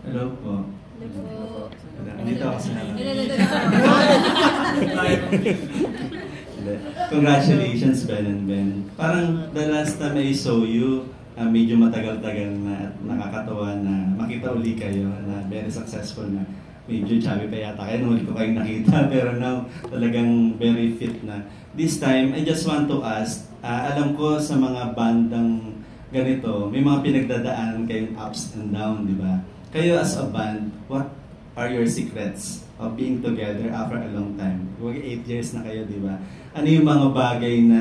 Hello po. Hello. Dito ako sa Congratulations, Ben and Ben. Parang the last time I saw you, medyo matagal-tagal na at nakakatawa na makita uli kayo na very successful na. Medyo chubby pa yata kayo, nung ko kayong nakita, pero now talagang very fit na. This time, I just want to ask, alam ko sa mga bandang ganito, may mga pinagdadaanan kayong ups and down, di ba? Kayo as a band, what are your secrets of being together after a long time? 8 years na kayo, di ba? Ano yung mga bagay na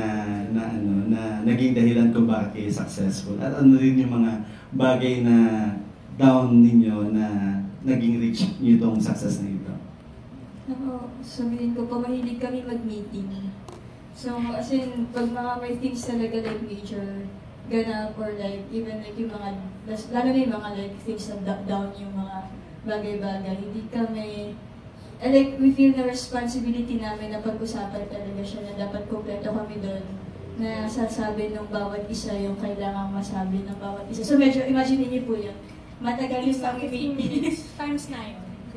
naging dahilan kung bakit kayo successful? At ano rin yung mga bagay na down ninyo na naging reach nyo itong success na ito? Sabihin ko pa, mahilig kami mag-meeting. So, as in, pag mga may things talaga like major ganap or like even like yung mga, lalo na yung mga like things na down yung mga bagay-bagay, hindi kami, like we feel na responsibility namin na pag-usapan talaga siya na dapat kompleto kami doon na sasabi ng bawat isa yung kailangang masabi ng bawat isa. So medyo, imagine niyo po yun. Matagal yung pang-15 minutes times 9.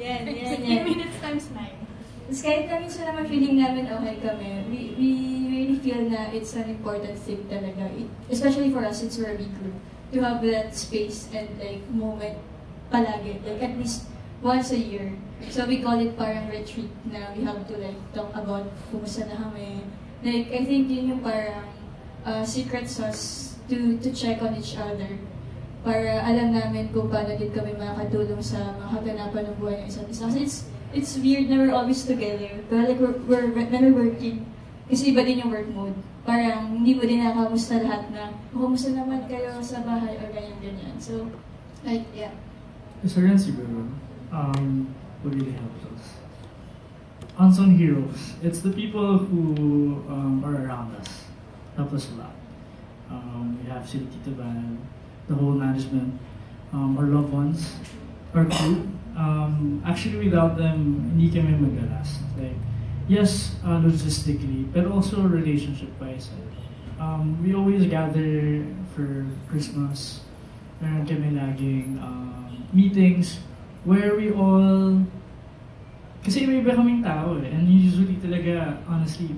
Yan. 15 minutes times 9. Tapos kahit na minsan naman feeling namin okay kami, we really feel na it's an important thing talaga. Especially for us, since we're a big group, to have that space and like moment palagi. Like at least once a year. So we call it parang retreat na we have to like talk about kumusta na kami. Like I think yun yung parang secret sauce to check on each other. Para alam namin kung paano din kami makakatulong sa mga kaganapan ng buhay ng isa't isa. Kasi it's weird na we're always together. But like when we're working, kasi iba din yung work mode. Parang hindi mo din nakamusta lahat na, kumusta naman kayo sa bahay or ganyan-ganyan. So, like, yeah. Isa rin siguro, what really helps us. Unsung heroes. It's the people who are around us. Help us a lot. We have Sila Tita Van, the whole management, our loved ones, our crew. Actually, without them, hindi kami mag-last. Like, yes, logistically, but also relationship-wise. We always gather for Christmas. Meron kami laging meetings where we all... Kasi iba-iba kaming tao eh. And usually talaga, honestly,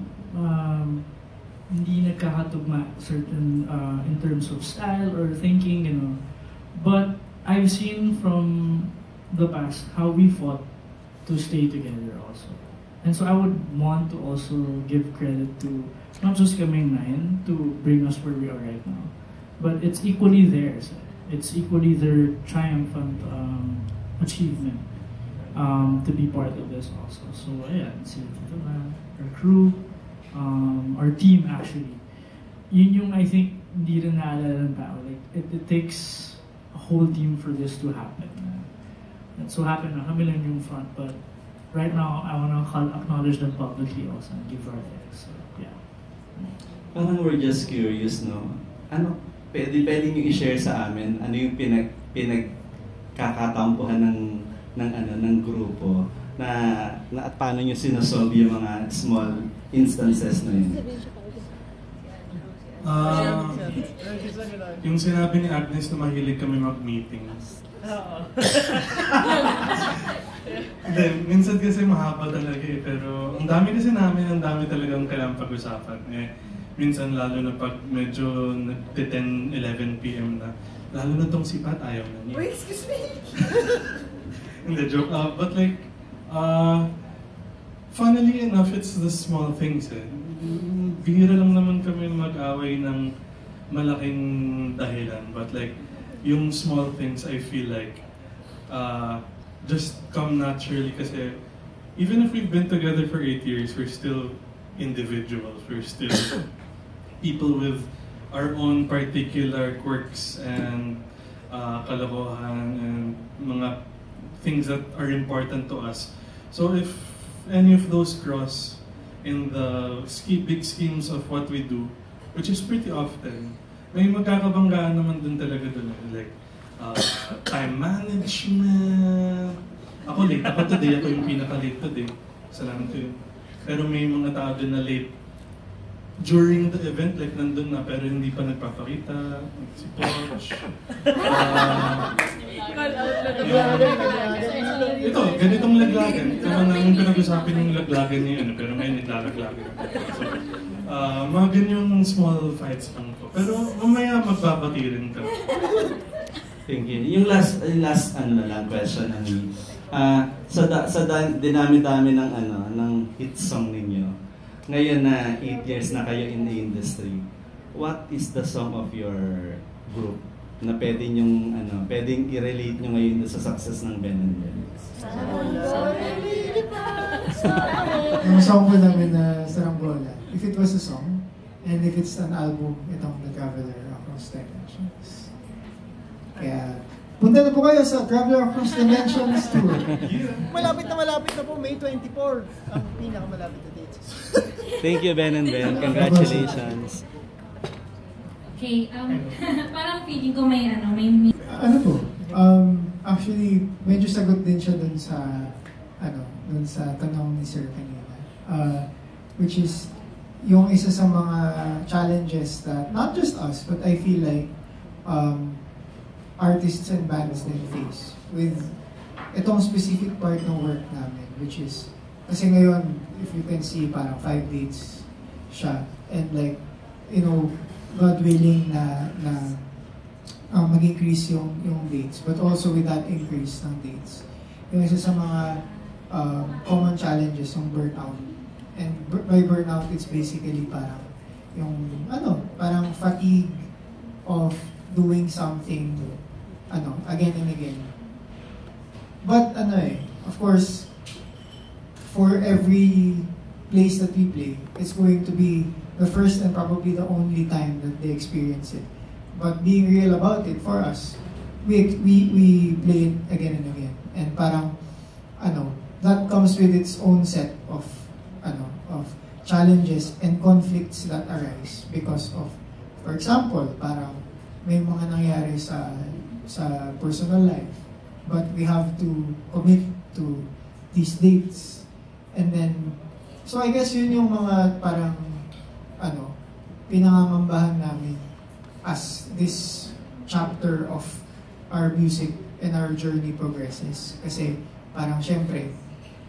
hindi nagkakatugma certain in terms of style or thinking, you know. But I've seen from the past how we fought to stay together also. And so I would want to also give credit to not just kaming 9 to bring us where we are right now, but it's equally theirs. It's equally their triumphant achievement to be part of this also. So yeah, Sila Tita Van, our crew, our team actually. Yun yung I think hindi rin naalala ng tao. Like it takes a whole team for this to happen. It so happened na kami lang yung front, but right now I want to acknowledge them publicly also and give our thanks. So yeah. Parang we're just curious, no? Ano, pwede nyo i-share sa amin ano yung pinagkakatampuhan ng grupo na at paano nyo sinasolve yung mga small instances na yun? Yung sinabi ni Agnes na mahilig kami mag-meeting. Then, minsan kasi mahaba talaga eh, pero ang dami kasi namin, ang dami talagang kailangang pag-usapan. Eh, minsan lalo na pag medyo nag-10, 11 p.m. na, lalo na tong si Pat, ayaw na niya. Wait, excuse me! Hindi, joke. But like, funnily enough, it's the small things eh. Bihira lang naman kami mag-away ng malaking dahilan. But like, yung small things I feel like just come naturally kasi even if we've been together for 8 years, we're still individuals. We're still people with our own particular quirks and kalokohan and mga things that are important to us. So if any of those cross in the big schemes of what we do, which is pretty often, may magkakabanggaan naman dun talaga dun. Like, time management. Ako late. Ako today. Ako yung pinaka-late today. Salamat ko yun. Pero may mga tao din na late during the event, like nandun na, pero hindi pa nagpapakita. Si Poch. Ito, ganitong laglagan. Parang namin pinag-usapin yung laglagan niya yun, pero ngayon naglalaglagan. So, mga ganyang small fights lang po. Pero mamaya magbabati rin kami. Thank you. Yung last ano na lang question ng dinami-dami ng ng hit song ninyo. Ngayon na 8 years na kayo in the industry. What is the song of your group na pwedeng i-relate nyo ngayon sa success ng Ben and Ben? Yung song ko namin na Saranggola, if it was a song, and if it's an album, itong The Traveler Across Dimensions. Kaya, punta na po kayo sa Traveler Across Dimensions Tour. Malapit na po, May 24, ang pinakamalapit na dates. Thank you, Ben and Ben. Congratulations. Okay, parang feeling ko may Ano po? Actually, medyo sagot din siya dun sa tanong ni Sir kanina. Which is, yung isa sa mga challenges that, not just us, but I feel like, artists and bands din face with itong specific part ng work namin, which is, kasi ngayon, if you can see, parang 5 dates siya, and like, God willing na mag-increase yung dates, but also with that increase ng dates, yung isa sa mga common challenges, yung burnout. And by burnout, it's basically parang parang fatigue of doing something again and again. But of course, for every place that we play, it's going to be the first and probably the only time that they experience it. But being real about it, for us, we play it again and again. And parang, that comes with its own set of challenges and conflicts that arise because of, for example, parang may mga nangyari sa personal life, but we have to commit to these dates. And then, so I guess yun yung mga parang, pinangangambahan namin as this chapter of our music and our journey progresses. Kasi parang syempre,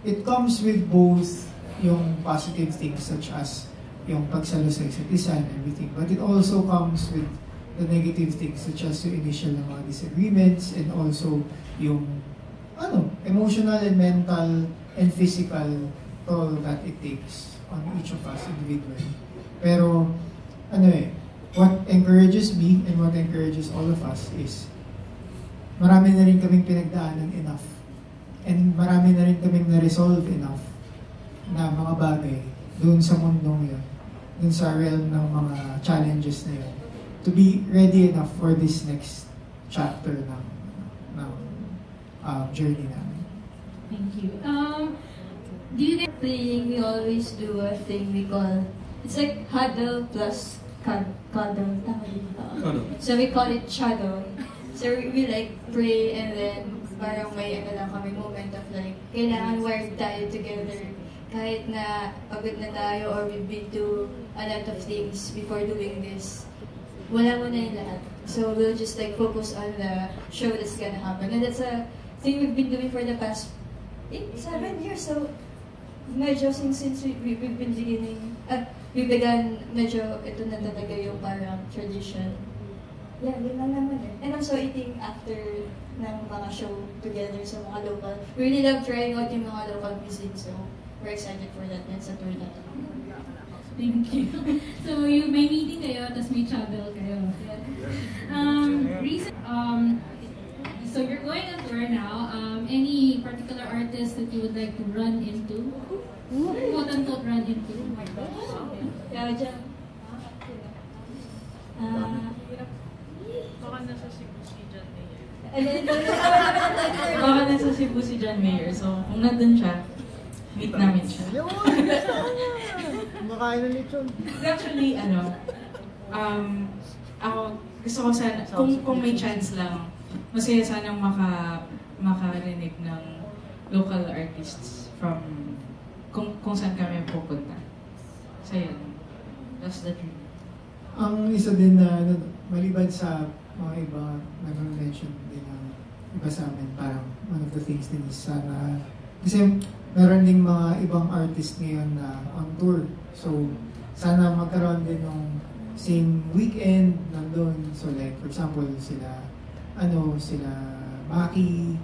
it comes with both yung positive things such as yung pagsalo sa isa't isa and everything, but it also comes with the negative things such as yung initial na mga disagreements and also yung emotional and mental and physical toll that it takes on each of us individually. Pero what encourages me and what encourages all of us is marami na rin kaming pinagdaanan enough and marami na rin kaming na-resolve enough na mga bagay doon sa mundong yun, doon sa realm ng mga challenges na yun, to be ready enough for this next chapter ng journey namin. Thank you. Do you get We always do a thing we call, it's like huddle plus cuddle. So we call it shadow. So we like pray and then parang may kami moment of like, kailangan work tayo together. Kahit na pagod na tayo or we've been to a lot of things before doing this, wala mo na yung lahat. So we'll just like focus on the show that's gonna happen. And that's a thing we've been doing for the past 7 years. So medyo since we've been beginning, we began, medyo ito na talaga yung parang tradition. Yeah, yun lang naman eh. And also eating after ng mga show together sa mga local. We really love trying out yung mga local music, so we're excited for that. That's a tour na to. Thank you. So, may meeting kayo, tapos may travel kayo. So you're going on tour now. Any particular artist that you would like to run into? Quote-unquote run into? Yeah, dyan. Baka nasa Cebu si John Mayer. Baka nasa Cebu si John Mayer. So, kung nandun siya, meet namin siya. Makain ng lechon. Actually, ako, gusto ko sana, kung may chance lang, masaya sanang makarinig ng local artists from kung saan kami pupunta. So yun, that's the dream. Ang isa din na maliban sa mga iba nag-mention din na iba sa amin, parang one of the things din is sana, kasi meron ding mga ibang artist ngayon na on tour. So, sana magkaroon din ng same weekend nandun. So like, for example, sila Maki,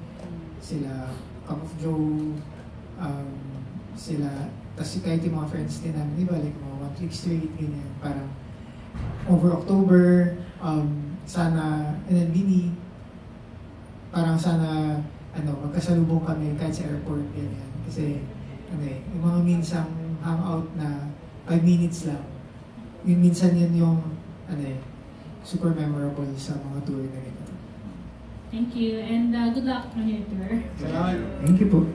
sila Cup of Joe, sila, tas kahit yung mga friends din namin, di ba, like mga One Click Street, ganyan, parang over October, sana, and then Bini, parang sana, magkasalubong kami kahit sa airport, ganyan. Kasi, yung mga minsang hangout na 5 minutes lang, minsan yun yung, super memorable sa mga tour na ganito. Thank you, and good luck on your tour. Thank you po.